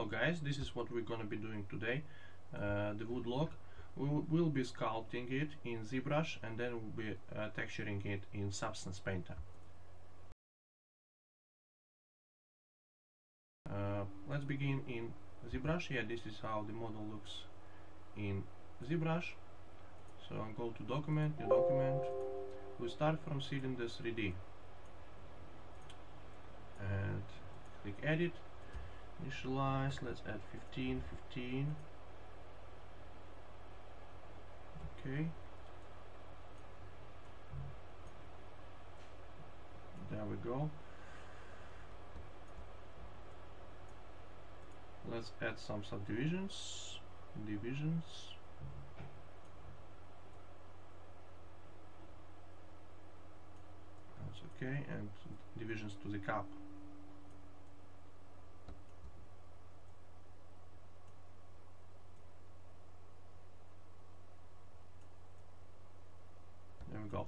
Hello guys, this is what we're gonna be doing today. The wood log, we'll be sculpting it in Zbrush and then we'll be texturing it in Substance Painter. Let's begin in Zbrush. Yeah, this is how the model looks in Zbrush. So I'll go to Document, New Document. We start from Cylinder 3D and click Edit, Initialize. Let's add 15. Okay. There we go. Let's add some subdivisions, divisions. That's okay, and divisions to the cup. There we go.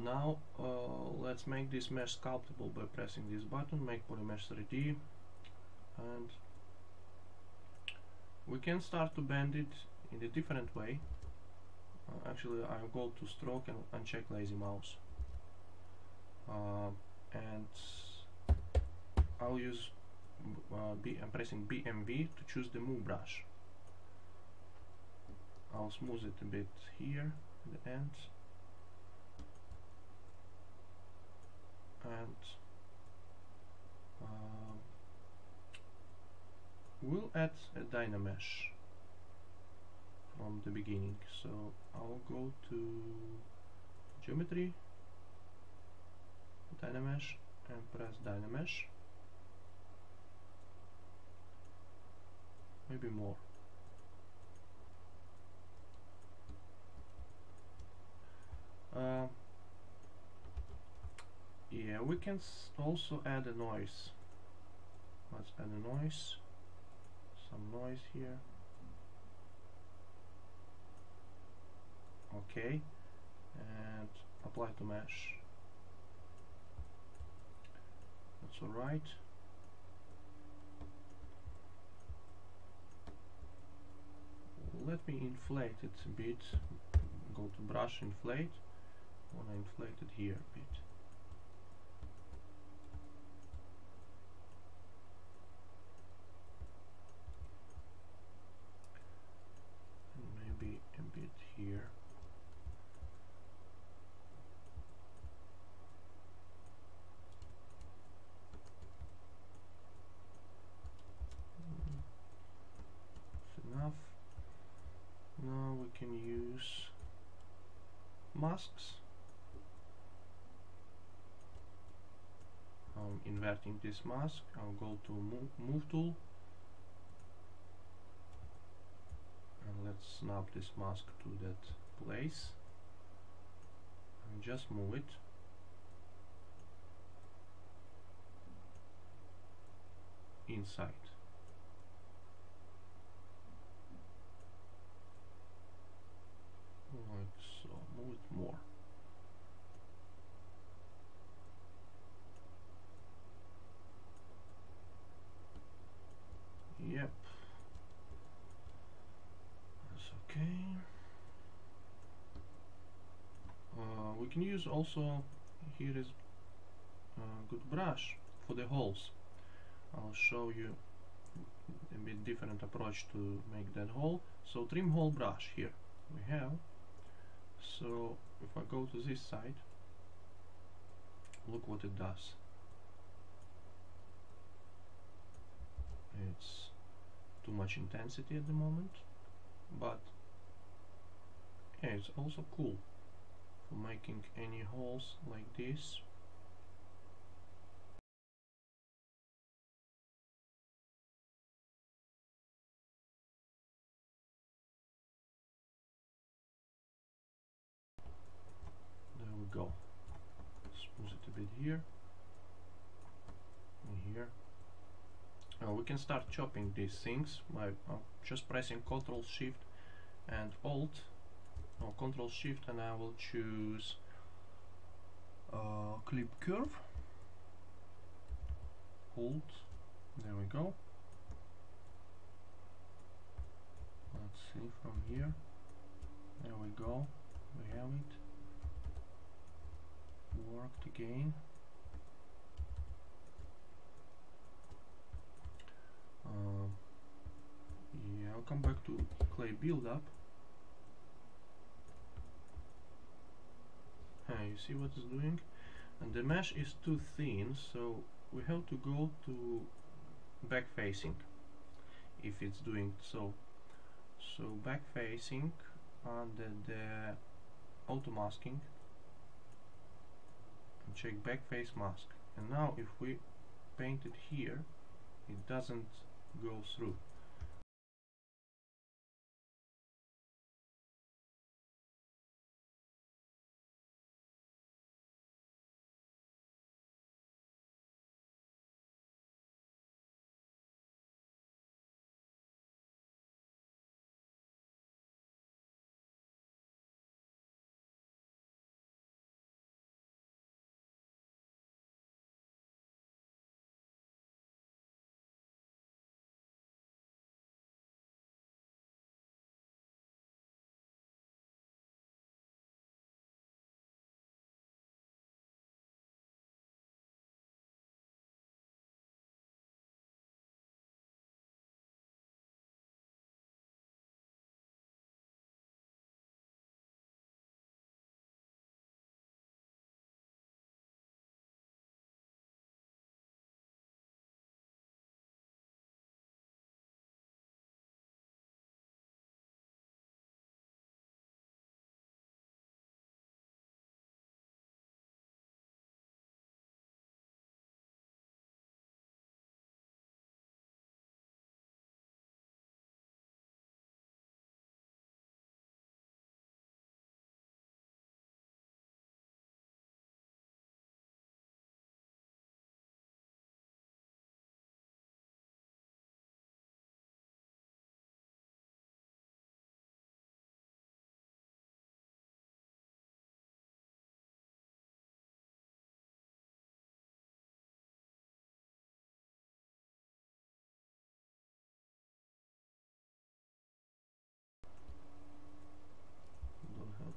Now let's make this mesh sculptable by pressing this button, make polymesh 3D, and we can start to bend it in a different way. Actually, I'll go to stroke and uncheck lazy mouse, and I'll use I'm pressing BMV to choose the move brush. I'll smooth it a bit here at the end, and we'll add a Dynamesh from the beginning. So I'll go to Geometry, Dynamesh, and press Dynamesh. Maybe more. Yeah, we can also add a noise. Let's add a noise. Some noise here. Okay, and apply to mesh. That's alright. Let me inflate it a bit. Go to brush, inflate. I want to inflate it here a bit. A bit here. That's enough. Now we can use masks. I'm inverting this mask. I'll go to move tool. Let's snap this mask to that place and just move it. Inside. Like so. Move it more. Yep. Okay. We can use also, here is a good brush for the holes. I'll show you a bit different approach to make that hole. So trim hole brush here we have. So if I go to this side, look what it does. It's too much intensity at the moment, but yeah, it's also cool for making any holes like this. There we go. Smooth it a bit here and here. We can start chopping these things by just pressing Ctrl Shift and Alt. No, Ctrl Shift, and I will choose Clip Curve. Alt. There we go. Let's see from here. There we go. We have it. Worked again. Yeah, I'll come back to clay build-up. You see what it's doing? And the mesh is too thin, so we have to go to back facing if it's doing so. So back facing under the auto masking and check back face mask. And now if we paint it here, it doesn't go through.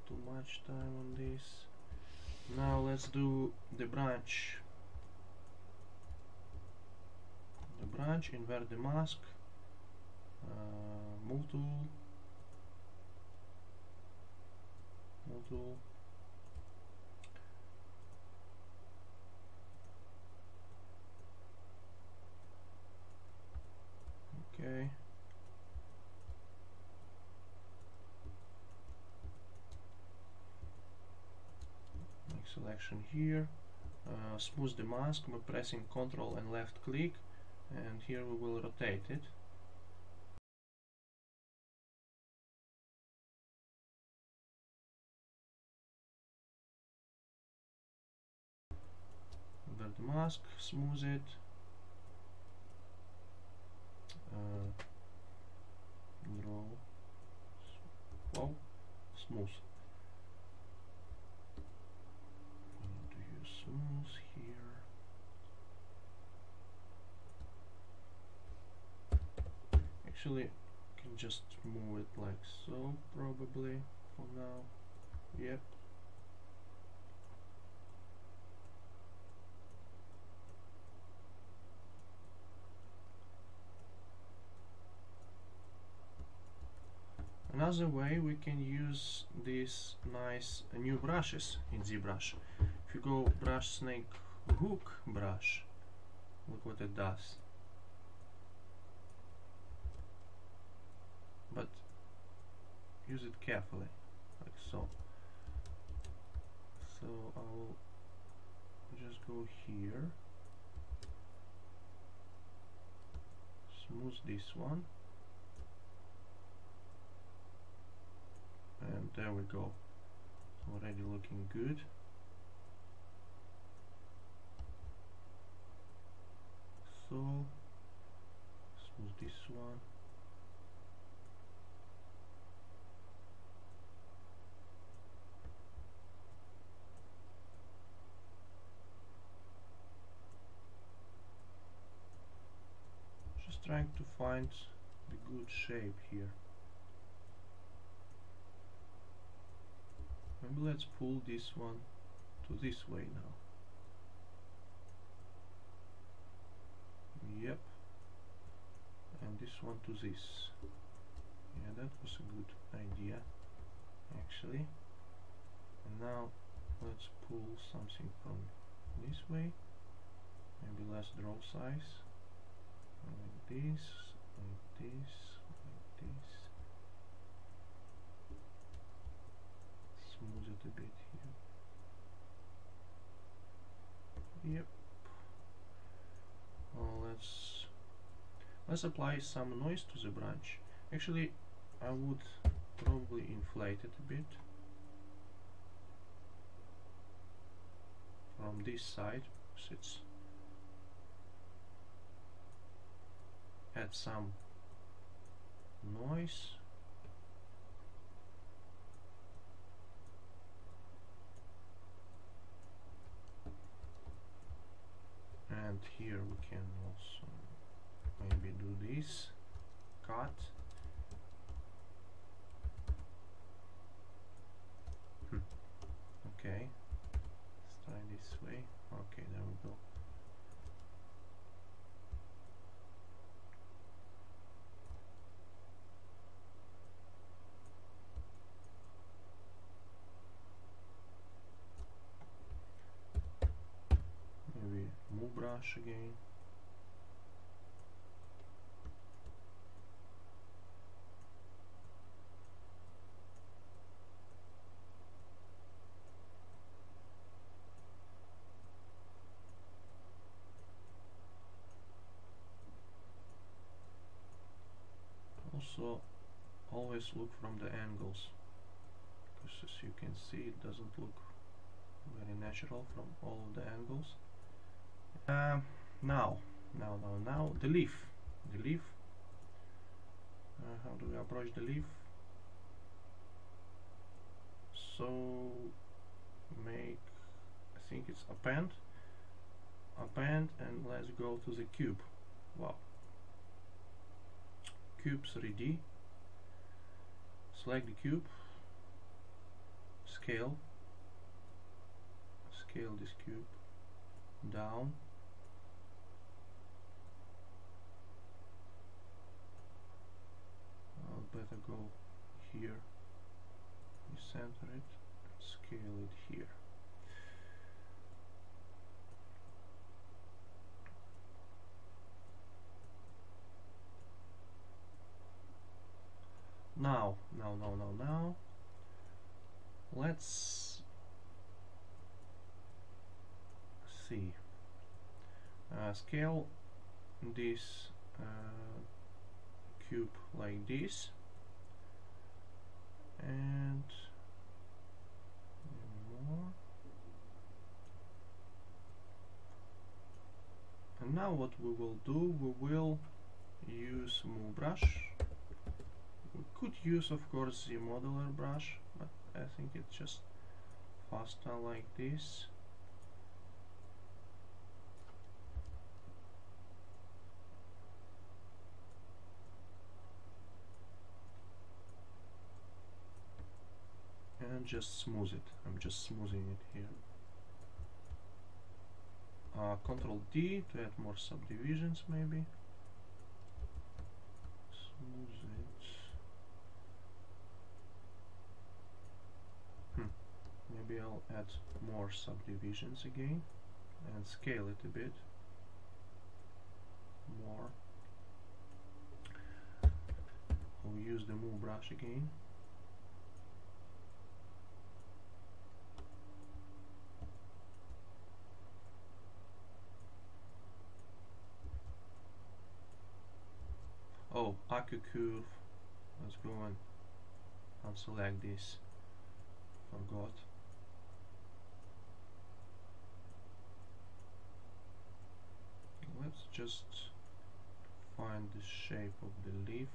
Too much time on this. Now let's do the branch. The branch, invert the mask, move tool, okay. Selection here, smooth the mask by pressing Ctrl and left click, and here we will rotate it. Invert the mask, smooth it, draw, wow, smooth. Smooth here. Actually, I can just move it like so, probably for now. Yep. Another way we can use these nice new brushes in ZBrush. If you go brush snake hook brush, look what it does. But use it carefully, like so. So I'll just go here, smooth this one, and there we go. Already looking good. So smooth this one. Just trying to find the good shape here. Maybe let's pull this one to this way now. Yep. And this one to this. Yeah, that was a good idea actually. And now let's pull something from this way. Maybe less draw size. Like this, like this, like this. Smooth it a bit here. Yep. Well, let's apply some noise to the branch. Actually, I would probably inflate it a bit from this side, because it's add some noise. And here we can also maybe do this cut. Okay, let's try this way. Okay, there we go. Maybe move brush again. Also, always look from the angles, because as you can see, it doesn't look very natural from all of the angles. Now the leaf. How do we approach the leaf? So make, I think it's append, and let's go to the cube. Wow. Cube 3D. Select the cube. Scale this cube down. I'll better go here. You center it, scale it here. Now, let's see. Scale this cube like this, and more. And now what we will do, we will use move brush. We could use, of course, the modular brush, but I think it's just faster like this. And just smooth it. I'm just smoothing it here. Ctrl D to add more subdivisions, maybe. Smooth it. Maybe I'll add more subdivisions again and scale it a bit more. I'll use the move brush again. Oh, Accu curve. Let's go and unselect this. Forgot. Let's just find the shape of the leaf,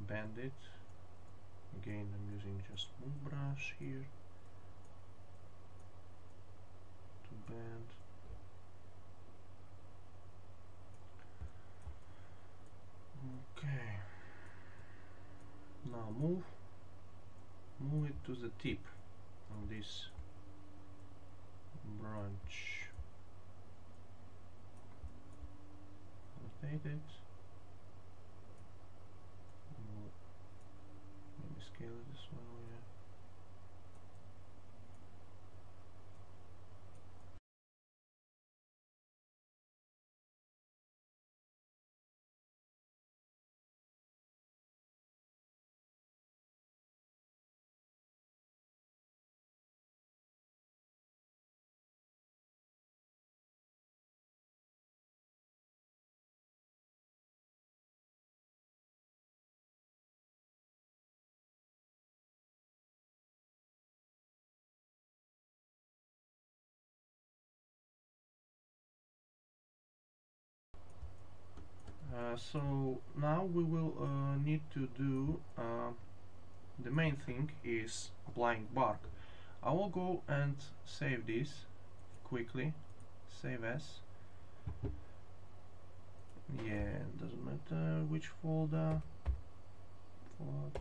bend it. Again, I'm using just move brush here to bend. Okay. Now move. move it to the tip of this branch. Rotate it. Maybe scale it as well, yeah. So now we will need to do the main thing is applying bark. I will go and save this quickly. Save as. Yeah, it doesn't matter which folder. I'll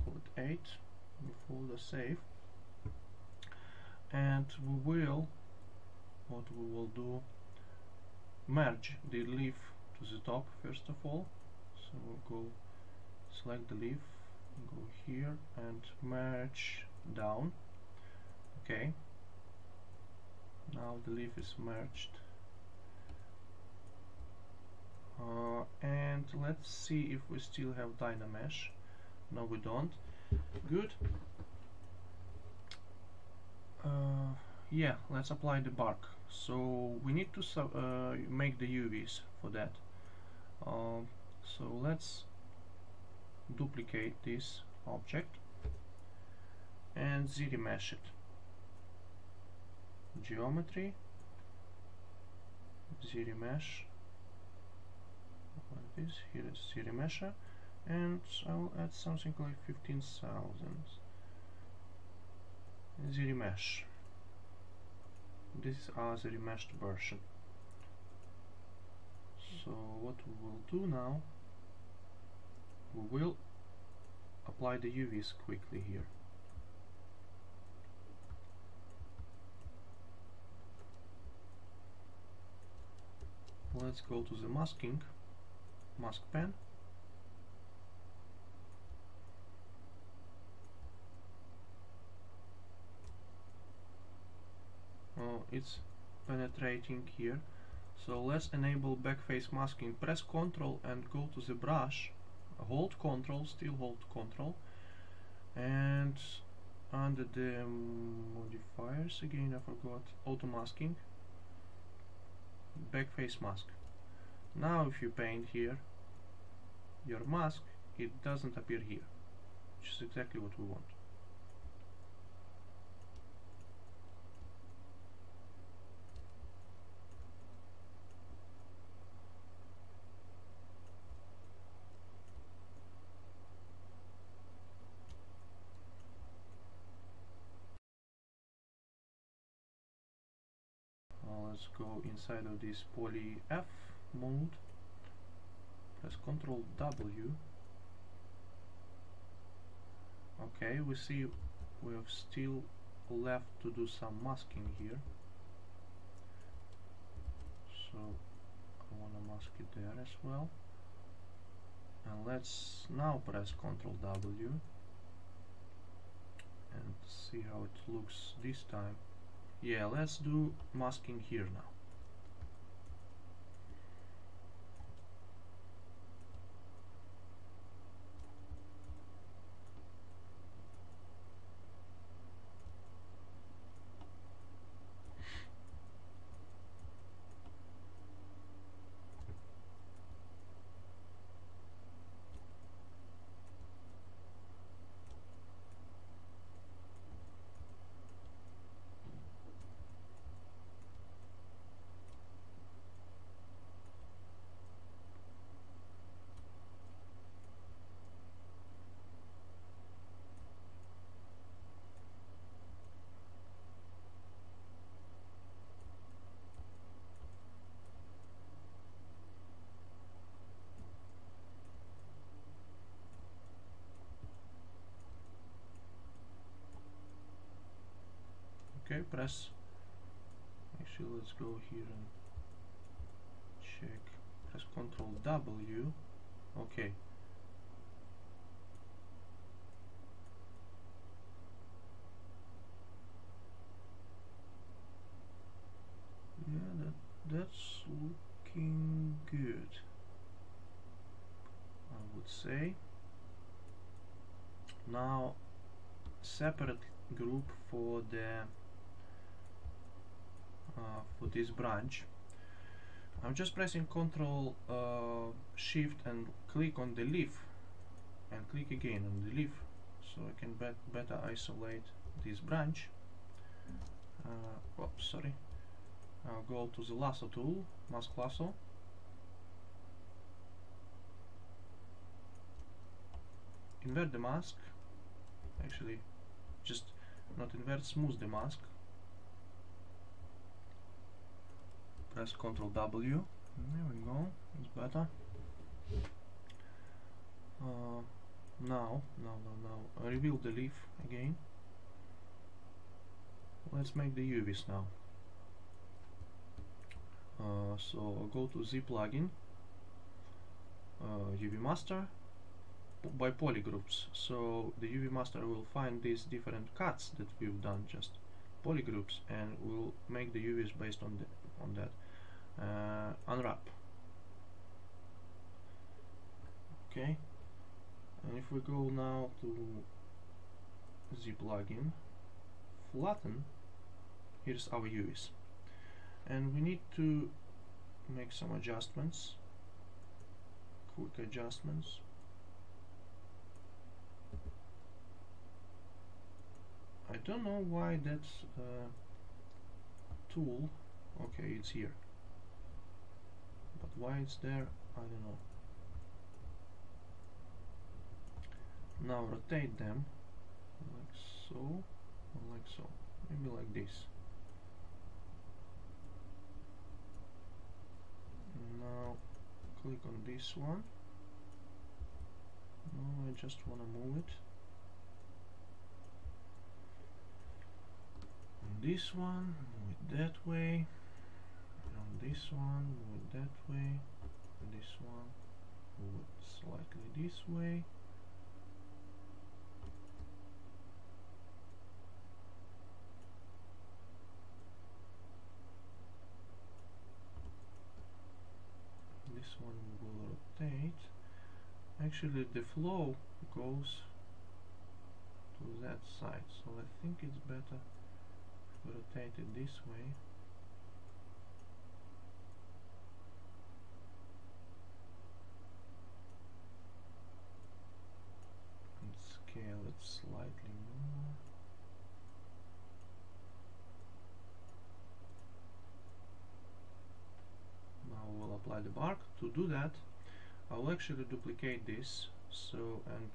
call it 8. New folder save. And what we will do, merge the leaf to the top first of all. So we'll go select the leaf, go here and merge down. Okay, now the leaf is merged. And let's see if we still have Dynamesh. No, we don't. Good. Yeah, let's apply the bark. So we need to make the UVs for that. So let's duplicate this object and ZRemesh it. Geometry, ZRemesh, like this. Here is ZRemesher, and I'll add something like 15,000. ZRemesh. This is our ZRemeshed version. So what we will do now, we will apply the UVs quickly here. Let's go to the masking, mask pen. It's penetrating here. So let's enable backface masking. Press Ctrl and go to the brush. Hold Ctrl, still hold Ctrl, and under the modifiers again, I forgot, auto masking, backface mask. Now if you paint here your mask, it doesn't appear here, which is exactly what we want. Let's go inside of this poly F mode, press Ctrl W. Okay, we see we have still left to do some masking here, so I want to mask it there as well. And let's now press Ctrl W and see how it looks this time. Yeah, let's do masking here now. press, actually let's go here and check, press Ctrl W. Okay, yeah, that's looking good, I would say. Now separate group for the for this branch. I'm just pressing Ctrl Shift and click on the leaf and click again on the leaf, so I can better isolate this branch. Oops, sorry. I'll go to the lasso tool, mask lasso. Invert the mask. Actually, just not invert, smooth the mask. Press Ctrl W. There we go. It's better. Now, reveal the leaf again. Let's make the UVs now. So go to Z plugin, UV master, by polygroups. So the UV master will find these different cuts that we've done, just polygroups, and will make the UVs based on that. Unwrap. Okay, and if we go now to Z plugin, flatten, here's our UVs, and we need to make some adjustments, quick adjustments. I don't know why that's tool. Okay, it's here, but why it's there, I don't know. Now rotate them like so, or like so, maybe like this. Now click on this one. No, I just want to move it. On this one, move it that way. And on this one, move it that way. And this one, move it slightly this way. This one will rotate. Actually, the flow goes to that side, so I think it's better if we rotate it this way. And scale it slightly more. Now we'll apply the bark. To do that, I'll actually duplicate this, so, and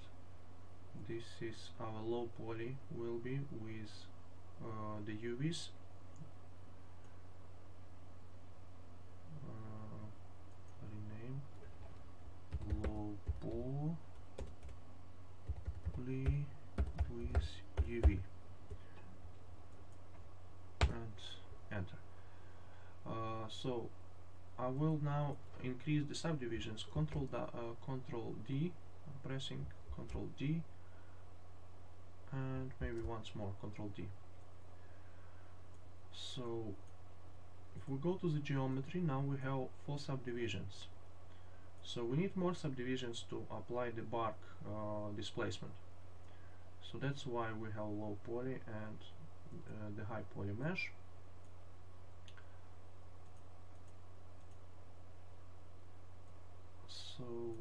this is our low poly will be with the UVs. Rename low poly with UV and enter. So I will now increase the subdivisions. Control D. I'm pressing Control D, and maybe once more Control D. So if we go to the geometry, now we have 4 subdivisions. So we need more subdivisions to apply the bark displacement. So that's why we have low poly and the high poly mesh. So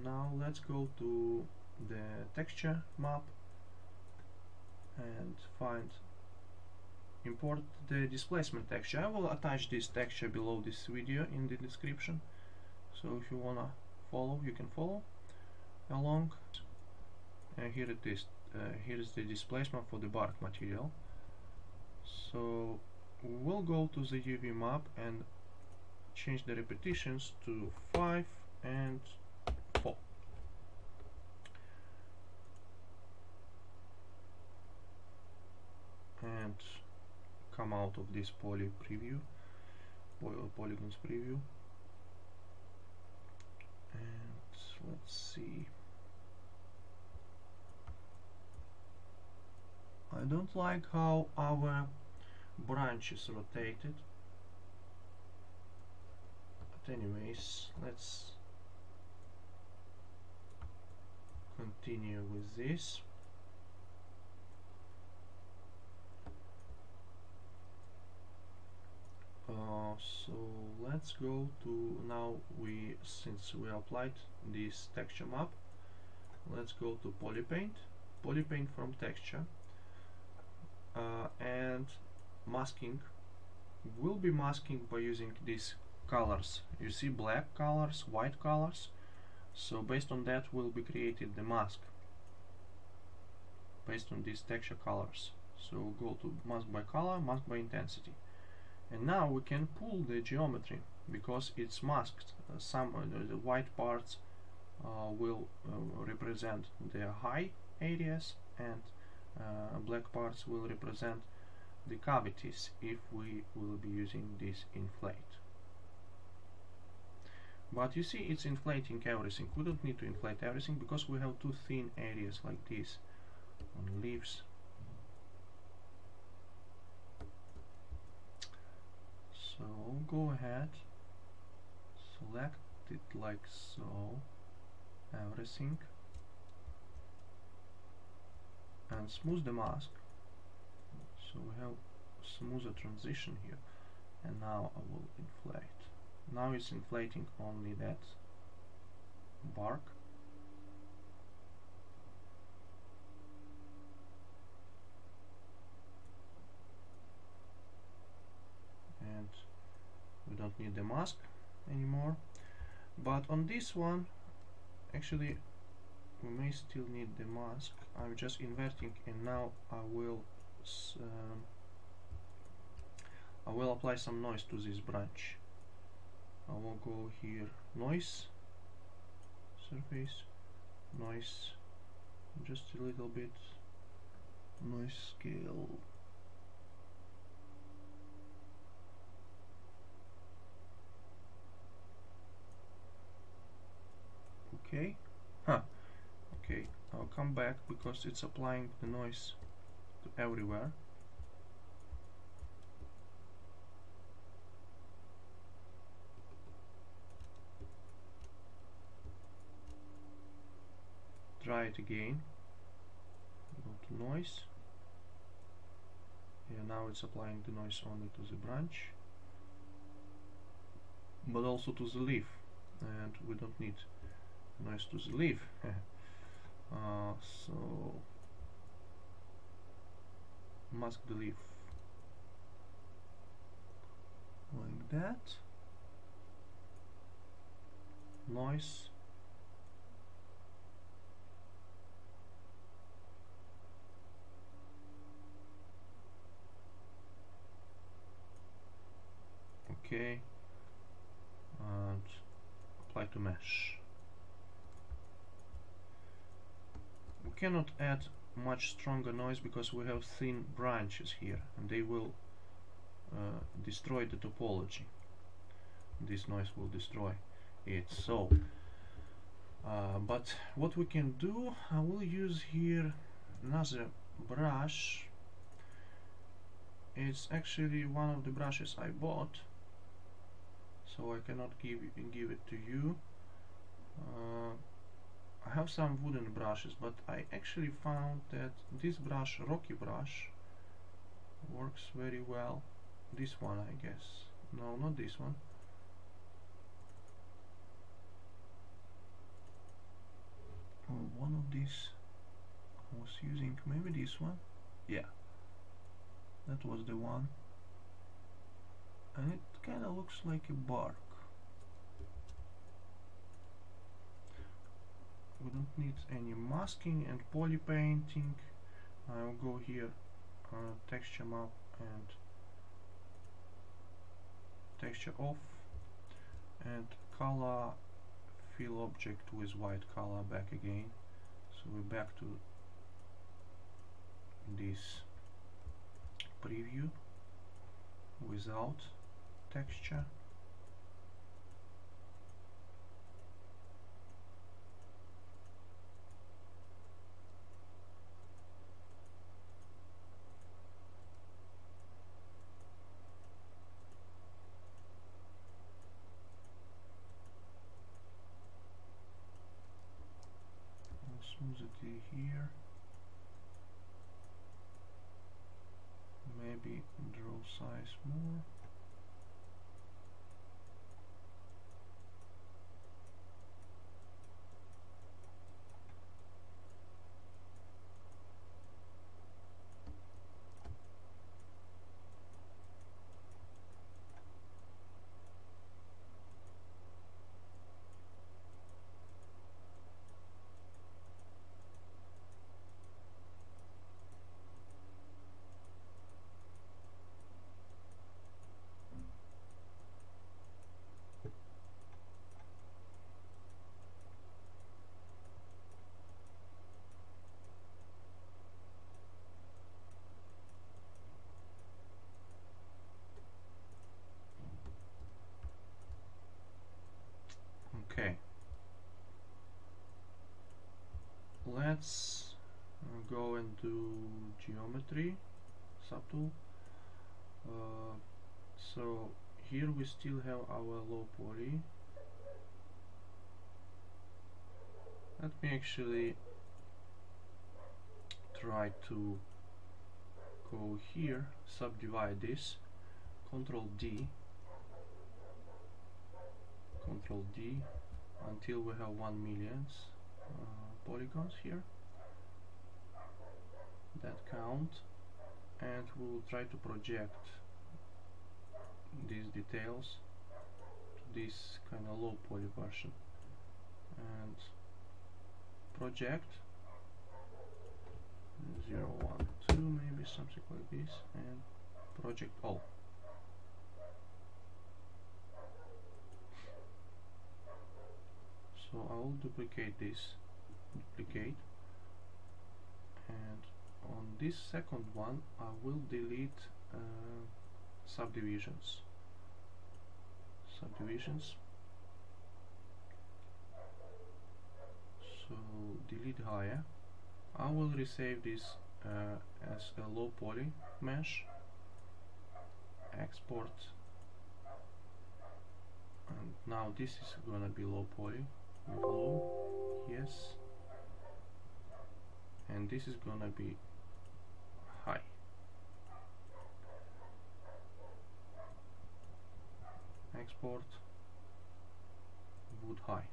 now let's go to the texture map and import the displacement texture. I will attach this texture below this video in the description, so if you wanna follow, you can follow along. And here it is. Here is the displacement for the bark material. So we'll go to the UV map and change the repetitions to 5 and 4. And come out of this polygons preview. And let's see. I don't like how our branch is rotated. But anyways, let's continue with this. So let's go to, now since we applied this texture map, let's go to polypaint from texture, and masking. We'll be masking by using these colors. You see, black colors, white colors. So based on that will be created the mask based on these texture colors. So go to mask by color, mask by intensity. And now we can pull the geometry because it's masked. The white parts will represent the high areas, and black parts will represent the cavities if we will be using this inflate. But you see, it's inflating everything. We don't need to inflate everything because we have two thin areas like this on leaves. So go ahead, select it like so, everything, and smooth the mask. So we have smoother transition here, and now I will inflate. Now it's inflating only that bark. And we don't need the mask anymore. But on this one, actually, we may still need the mask. I'm just inverting, and now I will apply some noise to this branch. I will go here, noise, surface, noise, just a little bit, noise scale. Okay, okay, I'll come back because it's applying the noise to everywhere. Try it again. Go to noise. Yeah, now it's applying the noise only to the branch, but also to the leaf, and we don't need noise to the leaf. So mask the leaf like that. Noise. Okay, and apply to mesh. We cannot add much stronger noise because we have thin branches here, and they will destroy the topology. This noise will destroy it. So, but what we can do, I will use here another brush. It's actually one of the brushes I bought, so I cannot give it to you. I have some wooden brushes, but I actually found that this brush, Rocky brush, works very well. This one, I guess. No, not this one. One of these I was using, maybe this one. Yeah, that was the one. And it kind of looks like a bark. We don't need any masking and poly painting. I'll go here, texture map and texture off, and color, fill object with white color back again. So we're back to this preview. without texture. Smoothity here. Maybe draw size more. Okay, let's go and do geometry subtool. So here we still have our low poly. Let me actually try to go here, subdivide this, Control D until we have 1 million polygons here. That count, and we will try to project these details to this kind of low poly version, and project 0, 1, 2, maybe something like this, and project all. So I will duplicate this, and on this second one I will delete subdivisions. So delete higher. I will resave this as a low poly mesh, export, and now this is gonna be low poly with low, yes, and this is gonna be high. Export, wood high.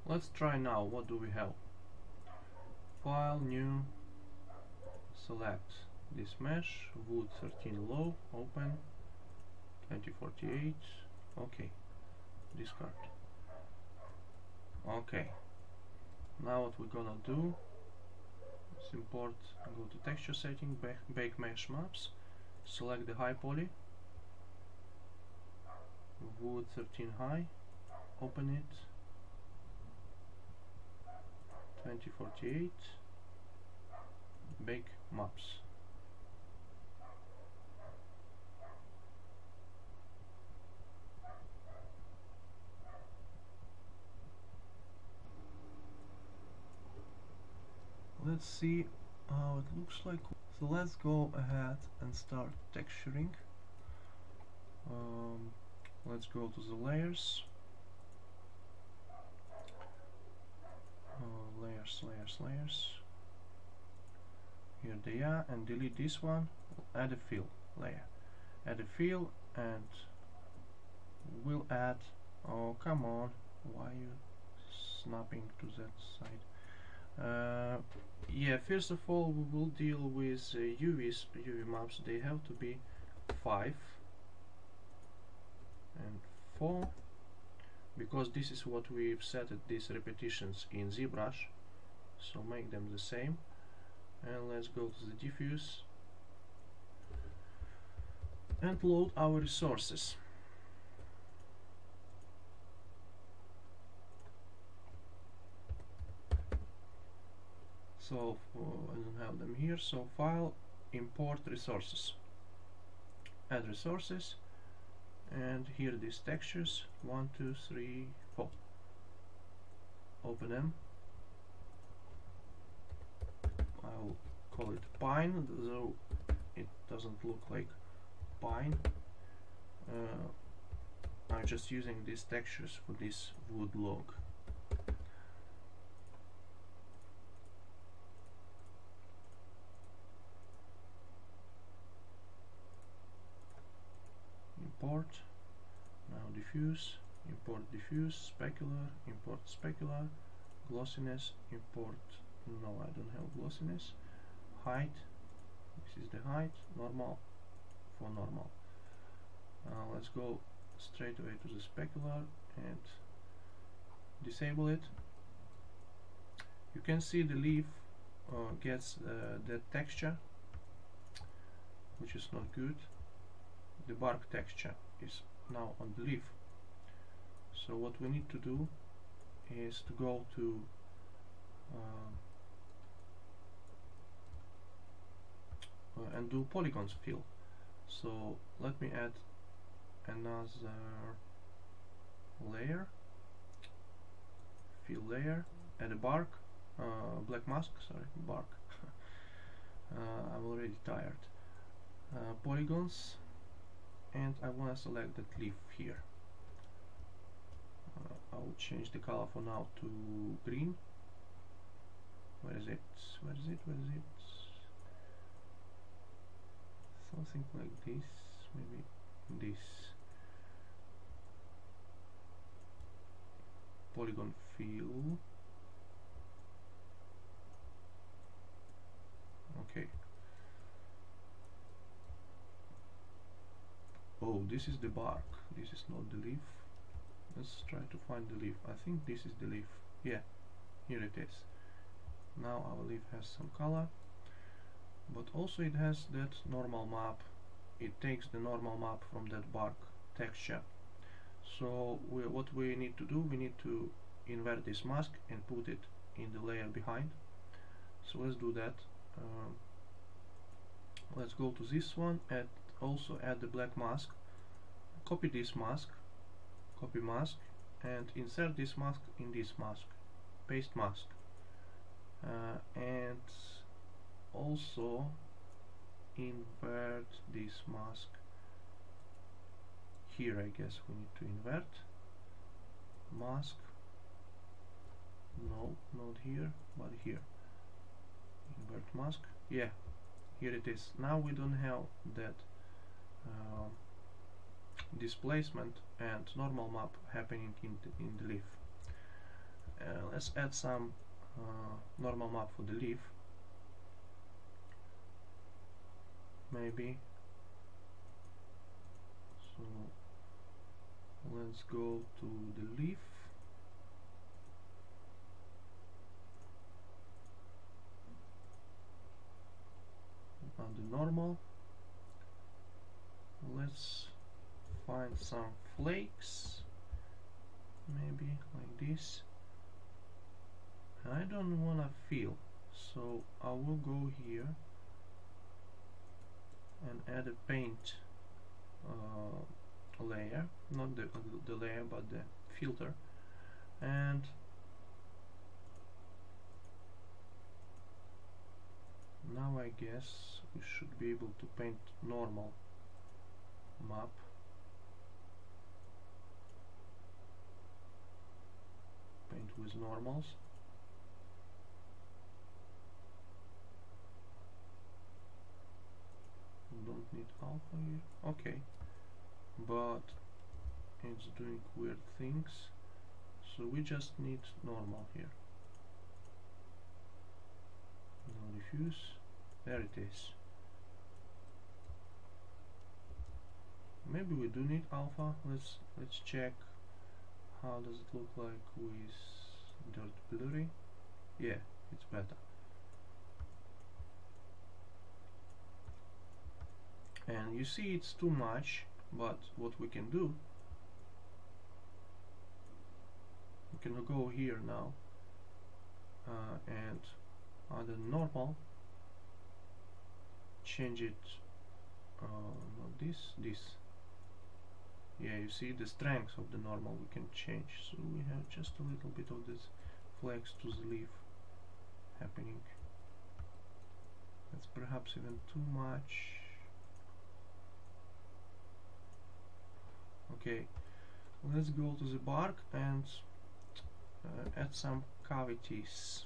Let's try now. What do we have? File, new, select this mesh, wood 13 low, open, 2048, okay, discard. Okay, now what we're gonna do is import, go to texture setting, bake mesh maps, select the high poly, wood 13 high, open it, 2048, bake maps. Let's see how it looks like. So let's go ahead and start texturing. Let's go to the layers. Layers. Here they are, and delete this one. Add a fill layer. Add a fill, and we'll add. Oh, come on! Why are you snapping to that side? Yeah, first of all, we will deal with UV maps. They have to be 5 and 4, because this is what we've set at these repetitions in ZBrush. So make them the same. and let's go to the diffuse and load our resources. So I don't have them here, so file, import resources, add resources, and here these textures, 1, 2, 3, 4. Open them. I'll call it pine, though it doesn't look like pine. I'm just using these textures for this wood log. Import, now diffuse, import diffuse, specular, import specular, glossiness, import, no, I don't have glossiness, height, this is the height, normal, for normal. Let's go straight away to the specular and disable it. You can see the leaf gets that texture, which is not good. The bark texture is now on the leaf. So what we need to do is to go to and do polygons fill. So let me add another layer, fill layer, add a bark, black mask, sorry, bark. I'm already tired. Polygons, and I want to select that leaf here. I will change the color for now to green. Where is it? Where is it? Where is it? Something like this, maybe this. Polygon fill. Okay. Oh, this is the bark. This is not the leaf. Let's try to find the leaf. I think this is the leaf. Yeah, here it is. Now our leaf has some color, but also it has that normal map. It takes the normal map from that bark texture. So what we need to do, we need to invert this mask and put it in the layer behind. So let's do that. Let's go to this one and also add the black mask. Copy this mask, copy mask, and insert this mask in this mask. Paste mask. And also invert this mask here. I guess we need to invert mask. No, not here, but here. Invert mask. Yeah, here it is. Now we don't have that displacement and normal map happening in the leaf. Let's add some normal map for the leaf. Maybe. So let's go to the leaf. On the normal, let's find some flakes, maybe like this. I don't wanna fill, so I will go here and add a paint layer, not the layer but the filter, and now I guess we should be able to paint normal map. Paint with normals. Don't need alpha here. Okay, but it's doing weird things, so we just need normal here. No diffuse. There it is. Maybe we do need alpha. Let's check how does it look like with dirt blurry. Yeah, it's better. and you see it's too much, but what we can do, we can go here now and add a normal, change it, not this, yeah, you see the strength of the normal we can change, so we have just a little bit of this flex to the leaf happening. That's perhaps even too much. Okay, let's go to the bark and add some cavities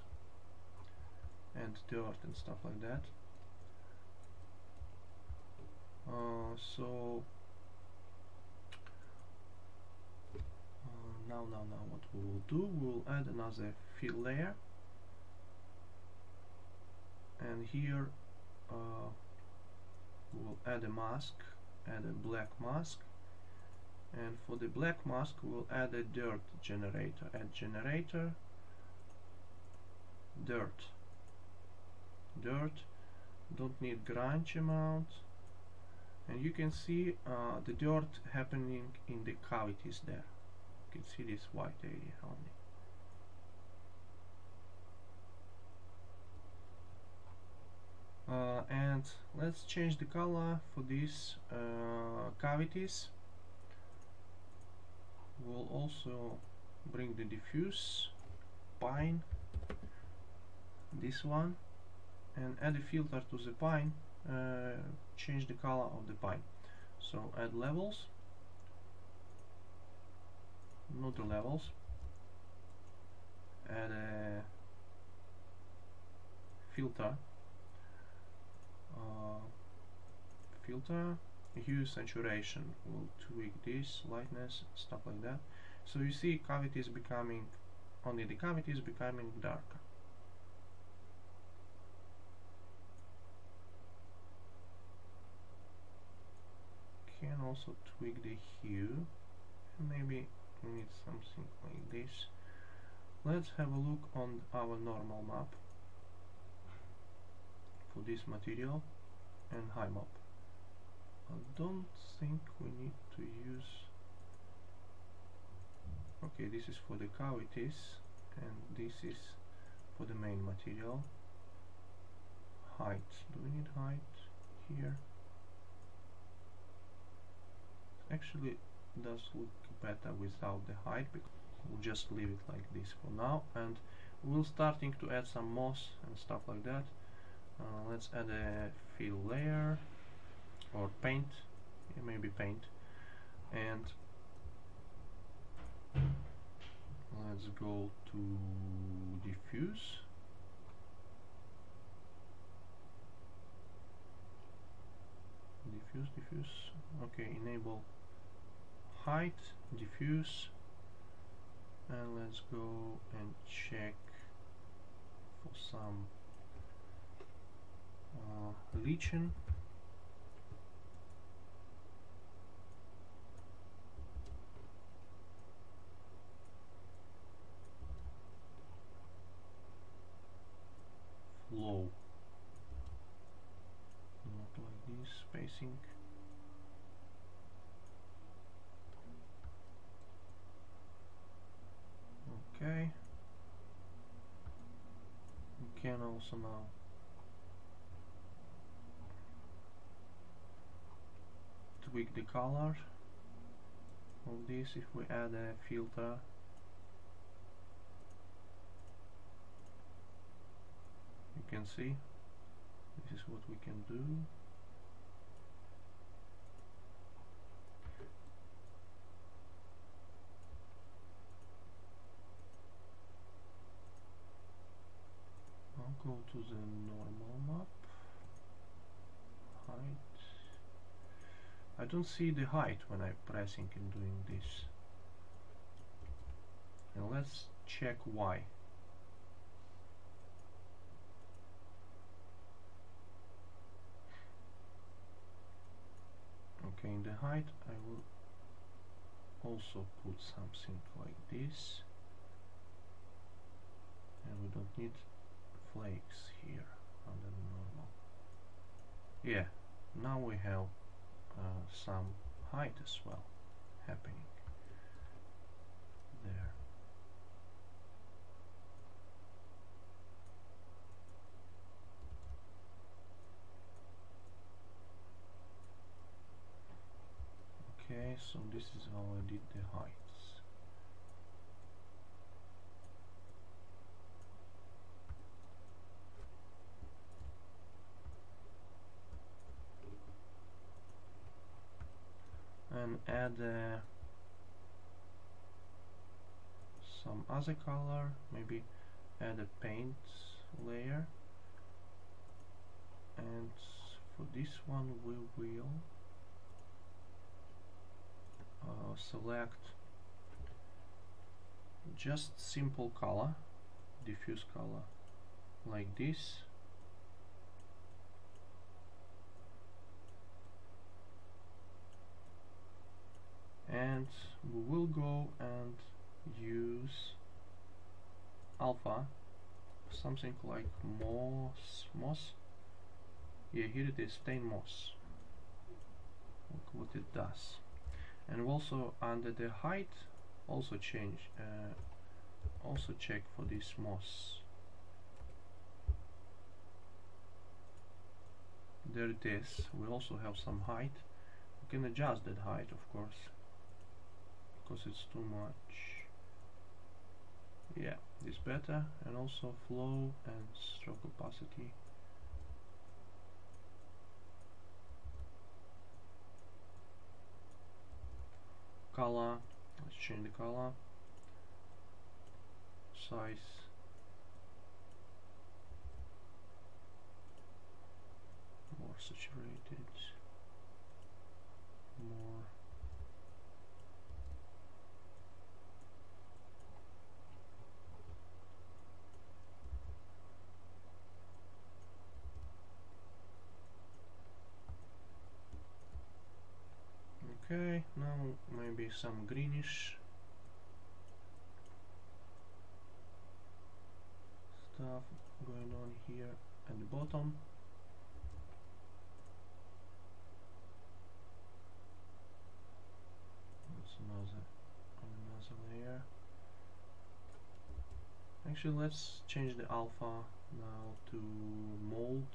and dirt and stuff like that. Now what we will do, we will add another fill layer, and here we will add a mask, add a black mask, and for the black mask we'll add a dirt generator. Add generator, dirt, don't need grunge amount, and you can see the dirt happening in the cavities there. You can see this white area only. And let's change the color for these cavities. We'll also bring the diffuse pine, this one, and add a filter to the pine, change the color of the pine. So add levels, not the levels, add a filter, hue saturation, we'll tweak this, lightness, stuff like that. So you see cavities becoming, only the cavities becoming darker. Can also tweak the hue, and maybe we need something like this. Let's have a look on our normal map for this material and high map. I don't think we need to use, okay, this is for the cavities and this is for the main material. Height, do we need height here? Actually does look better without the height, because we'll just leave it like this for now, and we'll starting to add some moss and stuff like that. Let's add a fill layer or paint, yeah, maybe paint, and let's go to diffuse. Diffuse, okay, enable height, diffuse, and let's go and check for some lichen. Flow, not like this, spacing. Okay, we can also now tweak the color of this if we add a filter. You can see this is what we can do. I'll go to the normal map. Height. I don't see the height when I'm pressing and doing this. And let's check why. Okay, in the height I will also put something like this, and we don't need flakes here under the normal. Yeah, now we have some height as well happening there. Okay, so this is how I did the heights. And add some other color, maybe add a paint layer, and for this one we will select just simple color, diffuse color, like this. And we will go and use alpha, something like moss. Yeah, here it is, stain moss. Look what it does. And also under the height, also change, also check for this moss. There it is. We also have some height. We can adjust that height, of course, because it's too much. Yeah, this better. And also flow and stroke opacity. Color, let's change the color. Size. More saturated. More. Okay, now maybe some greenish stuff going on here at the bottom. That's another layer. Actually, let's change the alpha now to mold,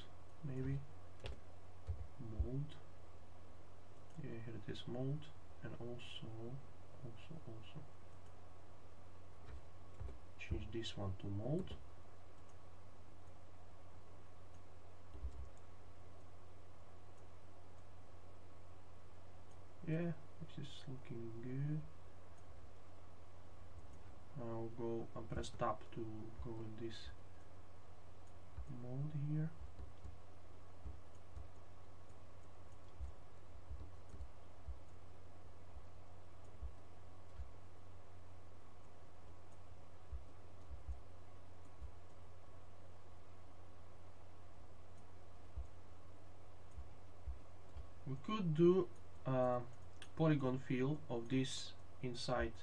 maybe. Mold. Yeah, here it is, mold, and also change this one to mold. Yeah, this is looking good. I'll go and press tab to go in this mold here. We could do a polygon fill of this inside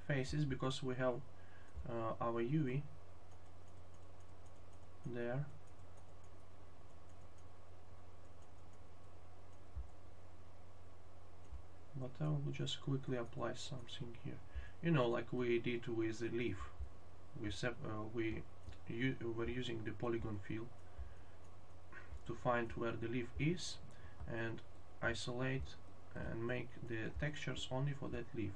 faces, because we have our UV there. But I will just quickly apply something here. You know, like we did with the leaf. We're using the polygon fill to find where the leaf is and isolate and make the textures only for that leaf.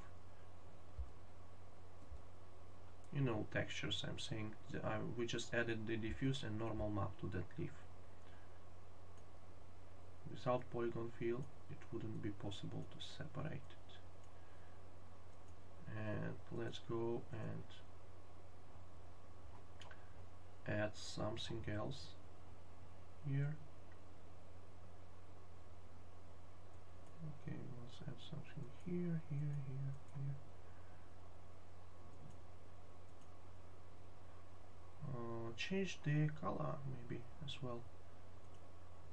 You know, textures, I'm saying. We just added the diffuse and normal map to that leaf. Without polygon fill, it wouldn't be possible to separate it. And let's go and add something else here. Okay, let's add something here. Change the color maybe as well.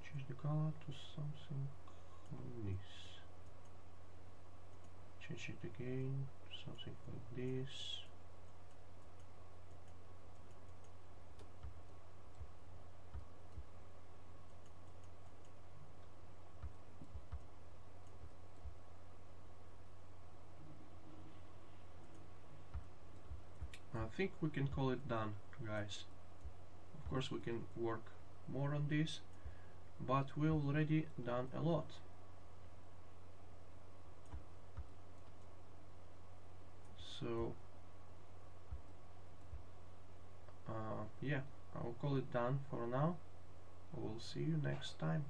Change the color to something like this. Change it again to something like this. think we can call it done, guys. Of course we can work more on this, but we've already done a lot. So yeah, I'll call it done for now. We'll see you next time.